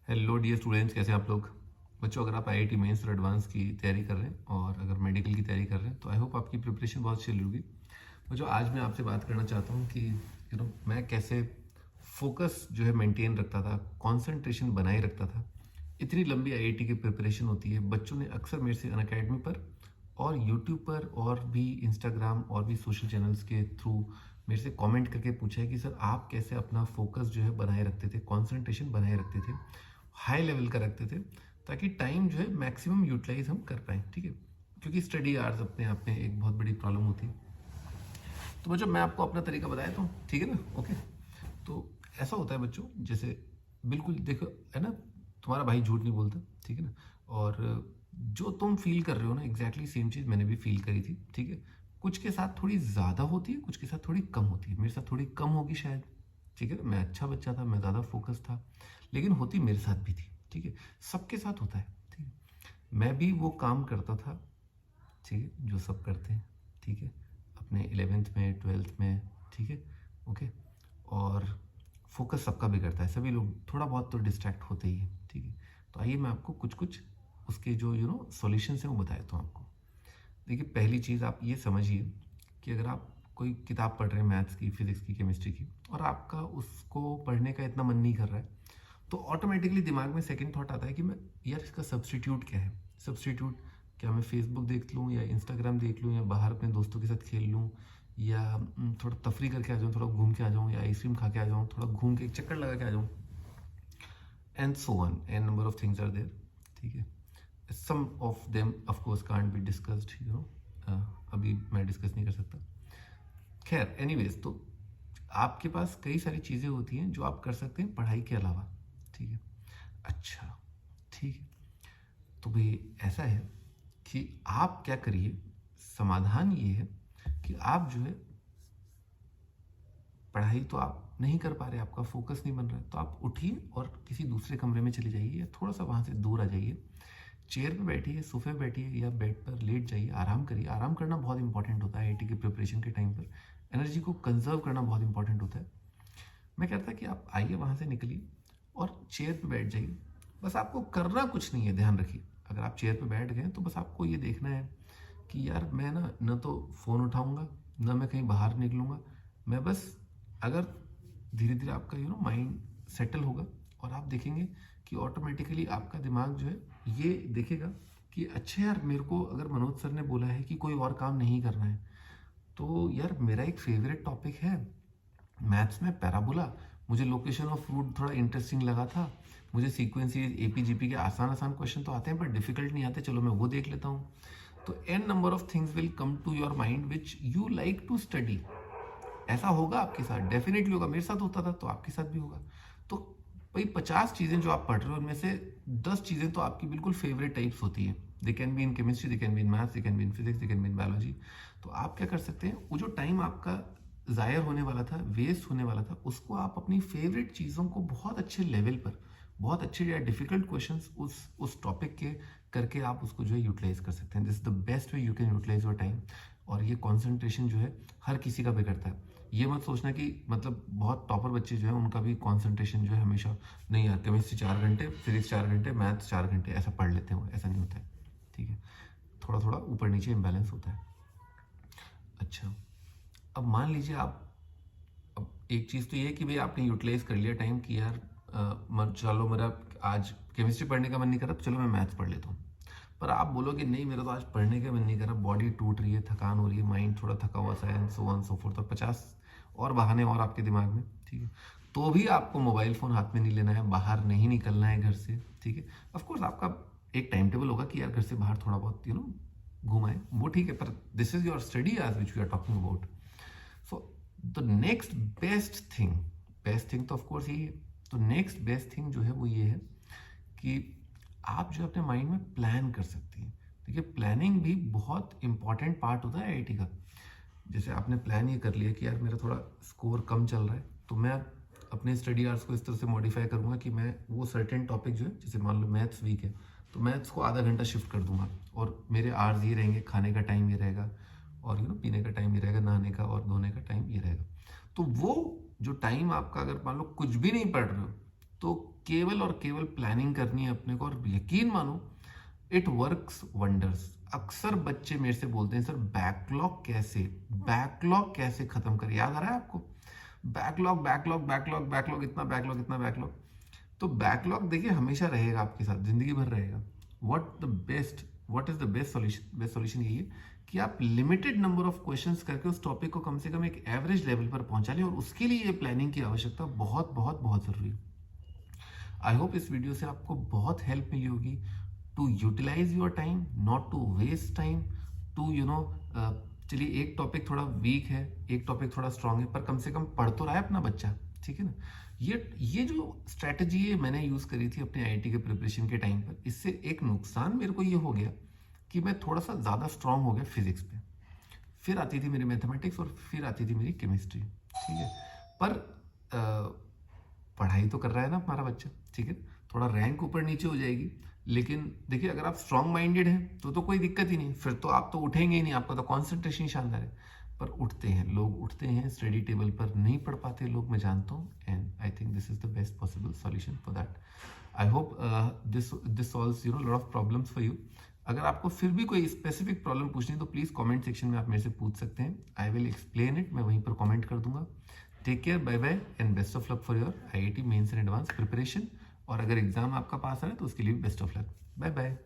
Hello dear students, कैसे हैं आप लोग। बच्चों, अगर आप आईआईटी मेंस और एडवांस की तैयारी कर रहे हैं और अगर मेडिकल की तैयारी कर रहे हैं तो आई होप आपकी प्रिपरेशन बहुत अच्छी होगी। बच्चों, आज मैं आपसे बात करना चाहता हूँ कि मैं कैसे फोकस जो है मेंटेन रखता था, कंसंट्रेशन बनाए रखता था। इतनी लंबी आईआईटी की प्रिपरेशन होती है। बच्चों ने अक्सर मेरे से अनअकैडमी पर और यूट्यूब पर और भी इंस्टाग्राम और भी सोशल चैनल्स के थ्रू मेरे से कमेंट करके पूछा है कि सर आप कैसे अपना फोकस जो है बनाए रखते थे, कंसंट्रेशन बनाए रखते थे, हाई लेवल का रखते थे, ताकि टाइम जो है मैक्सिमम यूटिलाइज हम कर पाएँ। ठीक है, क्योंकि स्टडी आवर्स अपने आप में एक बहुत बड़ी प्रॉब्लम होती है। तो बच्चों, मैं आपको अपना तरीका बताया तो ठीक है ना। ओके, तो ऐसा होता है बच्चों, जैसे बिल्कुल देखो, है ना, तुम्हारा भाई झूठ नहीं बोलता, ठीक है ना। और जो तुम फील कर रहे हो ना, एग्जैक्टली सेम चीज़ मैंने भी फील करी थी। ठीक है, कुछ के साथ थोड़ी ज़्यादा होती है, कुछ के साथ थोड़ी कम होती है। मेरे साथ थोड़ी कम होगी शायद, ठीक है, मैं अच्छा बच्चा था, मैं ज़्यादा फोकस था, लेकिन होती मेरे साथ भी थी। ठीक है, सबके साथ होता है। ठीक है, मैं भी वो काम करता था, ठीक है, जो सब करते हैं। ठीक है, अपने 11th में 12th में, ठीक है, ओके। और फोकस सबका बिगड़ता है, सभी लोग थोड़ा बहुत तो डिस्ट्रैक्ट होते ही हैं। ठीक है, तो आइए मैं आपको कुछ कुछ उसके जो सॉल्यूशंस हैं वो बता देता हूँ आपको। देखिए, पहली चीज़ आप ये समझिए कि अगर आप कोई किताब पढ़ रहे हैं मैथ्स की, फिजिक्स की, केमिस्ट्री की, और आपका उसको पढ़ने का इतना मन नहीं कर रहा है, तो ऑटोमेटिकली दिमाग में सेकंड थॉट आता है कि मैं, यार इसका सब्स्टिट्यूट क्या है। सब्स्टिट्यूट क्या, मैं फेसबुक देख लूँ या इंस्टाग्राम देख लूँ या बाहर अपने दोस्तों के साथ खेल लूँ या थोड़ा तफरी करके आ जाऊँ, थोड़ा घूम के आ जाऊँ या आइसक्रीम खा के आ जाऊँ, थोड़ा घूम के एक चक्कर लगा के आ जाऊँ, and so on, an number of things are there. ठीक है, some of them of course can't be discussed, अभी मैं डिस्कस नहीं कर सकता। खैर, एनीवेज, तो आपके पास कई सारी चीज़ें होती हैं जो आप कर सकते हैं पढ़ाई के अलावा। ठीक है, अच्छा, ठीक है, तो भाई ऐसा है कि आप क्या करिए, समाधान ये है कि आप जो है, पढ़ाई तो आप नहीं कर पा रहे, आपका फोकस नहीं बन रहा है, तो आप उठिए और किसी दूसरे कमरे में चले जाइए या थोड़ा सा वहाँ से दूर आ जाइए, चेयर पे बैठिए, सोफे पे बैठिए या बेड पर लेट जाइए, आराम करिए। आराम करना बहुत इंपॉर्टेंट होता है आईआईटी की प्रिपरेशन के टाइम पर। एनर्जी को कंजर्व करना बहुत इंपॉर्टेंट होता है। मैं कहता कि आप आइए, वहाँ से निकलिए और चेयर पे बैठ जाइए। बस आपको करना कुछ नहीं है, ध्यान रखिए। अगर आप चेयर पे बैठ गए तो बस आपको ये देखना है कि यार मैं ना न तो फ़ोन उठाऊंगा, न मैं कहीं बाहर निकलूंगा। मैं बस, अगर धीरे धीरे आपका माइंड सेटल होगा और आप देखेंगे कि ऑटोमेटिकली आपका दिमाग जो है ये देखेगा कि अच्छा यार, मेरे को अगर मनोज सर ने बोला है कि कोई और काम नहीं करना है, तो यार मेरा एक फेवरेट टॉपिक है मैथ्स में पैराबोला। मुझे लोकेशन ऑफ रूट थोड़ा इंटरेस्टिंग लगा था। मुझे सीक्वेंसेस, एपीजीपी के आसान आसान क्वेश्चन तो आते हैं पर डिफिकल्ट नहीं आते, चलो मैं वो देख लेता हूँ। तो an number of things will come to your mind which you like to study. ऐसा होगा आपके साथ, डेफिनेटली होगा। मेरे साथ होता था तो आपके साथ भी होगा। तो भाई 50 चीज़ें जो आप पढ़ रहे हो उनमें से 10 चीज़ें तो आपकी बिल्कुल फेवरेट टाइप्स होती है। They can be in chemistry, they can be in maths, they can be in physics, they can be in biology. तो आप क्या कर सकते हैं, वो जो टाइम आपका ज़ायर होने वाला था, वेस्ट होने वाला था, उसको आप अपनी फेवरेट चीज़ों को बहुत अच्छे लेवल पर, बहुत अच्छे या डिफिकल्ट क्वेश्चंस उस टॉपिक के करके आप उसको जो है यूटिलाइज कर सकते हैं। This is the best way you can utilize your time. और ये कॉन्सेंट्रेशन जो है हर किसी का बिगड़ता है। ये मत सोचना कि मतलब बहुत टॉपर बच्चे जो है उनका भी कंसंट्रेशन जो है हमेशा, नहीं यार केमिस्ट्री 4 घंटे, फिजिक्स 4 घंटे, मैथ्स 4 घंटे, ऐसा पढ़ लेते हैं वो, ऐसा नहीं होता है। ठीक है, थोड़ा थोड़ा ऊपर नीचे इम्बैलेंस होता है। अच्छा, अब मान लीजिए आप, अब एक चीज़ तो ये है कि भाई आपने यूटिलाइज कर लिया टाइम कि यार चलो मेरा आज केमिस्ट्री पढ़ने का मन नहीं कर रहा, तो चलो मैं मैथ्स पढ़ लेता हूँ। पर आप बोलोगे नहीं, मेरा तो आज पढ़ने का मन नहीं कर रहा, बॉडी टूट रही है, थकान हो रही है, माइंड थोड़ा थका हुआ सा है, सो ऑन सो फोर्थ, और 50 और बहाने और आपके दिमाग में। ठीक है, तो भी आपको मोबाइल फ़ोन हाथ में नहीं लेना है, बाहर नहीं निकलना है घर से। ठीक है, ऑफकोर्स आपका एक टाइम टेबल होगा कि यार घर से बाहर थोड़ा बहुत घुमाएं, वो ठीक है, पर दिस इज योर स्टडी आज which we are talking about. So the next best thing तो ऑफकोर्स यही है। तो नेक्स्ट बेस्ट थिंग जो है वो ये है कि आप जो अपने माइंड में प्लान कर सकती हैं। देखिए, प्लानिंग भी बहुत इंपॉर्टेंट पार्ट होता है आईआईटी का। जैसे आपने प्लान ये कर लिया कि यार मेरा थोड़ा स्कोर कम चल रहा है, तो मैं अपने स्टडी आवर्स को इस तरह से मॉडिफाई करूंगा कि मैं वो सर्टेन टॉपिक जो है, जैसे मान लो मैथ्स वीक है, तो मैथ्स को आधा घंटा शिफ्ट कर दूंगा और मेरे आवर्स ये रहेंगे, खाने का टाइम ये रहेगा और पीने का टाइम ये रहेगा, नहाने का और धोने का टाइम ये रहेगा। तो वो जो टाइम आपका, अगर मान लो कुछ भी नहीं पढ़ रहे हो, तो केवल और केवल प्लानिंग करनी है अपने को, और यकीन मानो इट वर्क्स वंडर्स। अक्सर बच्चे मेरे से बोलते हैं सर बैकलॉग कैसे खत्म करें, याद आ रहा है आपको? बैकलॉग बैकलॉग बैकलॉग बैकलॉग, इतना बैकलॉग इतना बैकलॉग। तो बैकलॉग देखिए हमेशा रहेगा आपके साथ, जिंदगी भर रहेगा। What is the best solution यही है कि आप लिमिटेड नंबर ऑफ क्वेश्चंस करके उस टॉपिक को कम से कम एक एवरेज लेवल पर पहुंचा लें, और उसके लिए ये प्लानिंग की आवश्यकता बहुत बहुत बहुत जरूरी है। आई होप इस वीडियो से आपको बहुत हेल्प मिली होगी to utilize your time, not to waste time, to चलिए एक टॉपिक थोड़ा वीक है, एक टॉपिक थोड़ा स्ट्रांग है, पर कम से कम पढ़ तो रहा है अपना बच्चा, ठीक है ना। ये जो स्ट्रैटेजी है मैंने यूज करी थी अपने आईआईटी के प्रिपरेशन के टाइम पर, इससे एक नुकसान मेरे को ये हो गया कि मैं थोड़ा सा ज़्यादा स्ट्रांग हो गया फिजिक्स पे, फिर आती थी मेरी मैथमेटिक्स और फिर आती थी मेरी केमिस्ट्री, ठीक है। पर पढ़ाई तो कर रहा है ना हमारा बच्चा, ठीक है। थोड़ा रैंक ऊपर नीचे हो जाएगी, लेकिन देखिए अगर आप स्ट्रांग माइंडेड हैं तो कोई दिक्कत ही नहीं, फिर तो आप तो उठेंगे ही नहीं, आपका तो कॉन्सेंट्रेशन शानदार है। पर उठते हैं लोग, उठते हैं स्टडी टेबल पर नहीं पढ़ पाते लोग, मैं जानता हूँ, and I think this is the best possible solution for that. I hope this solves lot of problems for you. अगर आपको फिर भी कोई स्पेसिफिक प्रॉब्लम पूछनी है तो प्लीज़ कमेंट सेक्शन में आप मेरे से पूछ सकते हैं, आई विल एक्सप्लेन इट, मैं वहीं पर कमेंट कर दूंगा। Take care, bye bye and best of luck for your IIT mains and advance preparation. और अगर एग्जाम आपका पास आ रहा है तो उसके लिए भी best of luck. Bye bye.